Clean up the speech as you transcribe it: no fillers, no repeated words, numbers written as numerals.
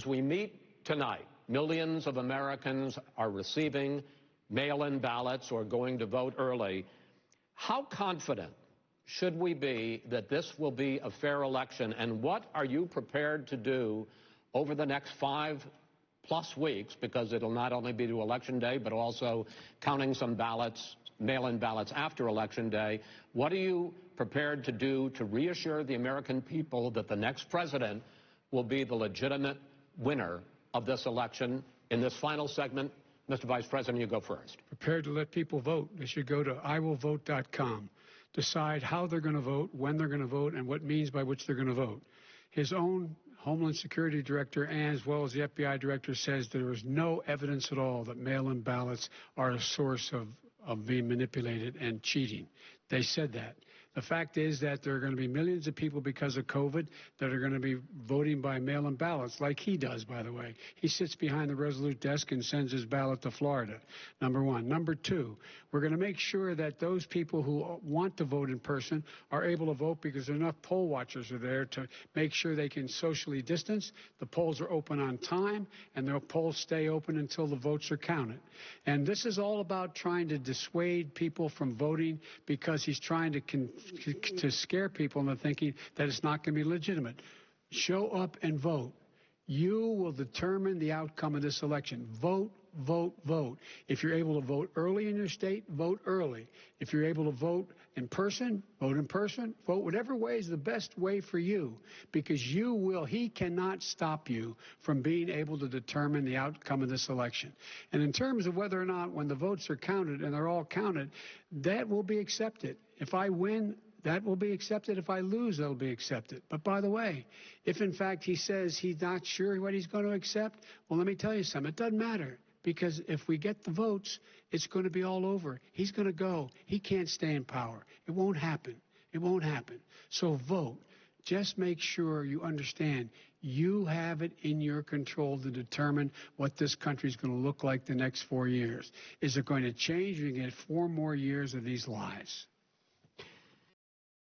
As we meet tonight, millions of Americans are receiving mail-in ballots or going to vote early. How confident should we be that this will be a fair election, and what are you prepared to do over the next 5+ weeks, because it'll not only be to Election Day, but also counting some ballots, mail-in ballots after Election Day? What are you prepared to do to reassure the American people that the next president will be the legitimate winner of this election? In this final segment, Mr. Vice President, you go first. Prepared to let people vote. They should go to iwillvote.com. Decide how they're going to vote, when they're going to vote, and what means by which they're going to vote. His own Homeland Security Director, and as well as the FBI Director, says there is no evidence at all that mail-in ballots are a source of being manipulated and cheating. They said that. The fact is that there are going to be millions of people because of COVID that are going to be voting by mail-in ballots, like he does, by the way. He sits behind the Resolute desk and sends his ballot to Florida, number one. Number two, we're going to make sure that those people who want to vote in person are able to vote, because enough poll watchers are there to make sure they can socially distance. The polls are open on time, and the polls stay open until the votes are counted. And this is all about trying to dissuade people from voting, because he's trying to scare people into thinking that it's not going to be legitimate. Show up and vote. You will determine the outcome of this election. Vote, vote, vote. If you're able to vote early in your state, vote early. If you're able to vote in person, vote in person. Vote whatever way is the best way for you, because he cannot stop you from being able to determine the outcome of this election. And in terms of whether or not, when the votes are counted, and they're all counted, that will be accepted. If I win, that will be accepted. If I lose, that'll be accepted. But by the way, if in fact he says he's not sure what he's going to accept, well, let me tell you something. It doesn't matter, because if we get the votes, it's going to be all over. He's going to go. He can't stay in power. It won't happen. It won't happen. So vote. Just make sure you understand you have it in your control to determine what this country is going to look like the next 4 years. Is it going to change? Or are you going to get 4 more years of these lies?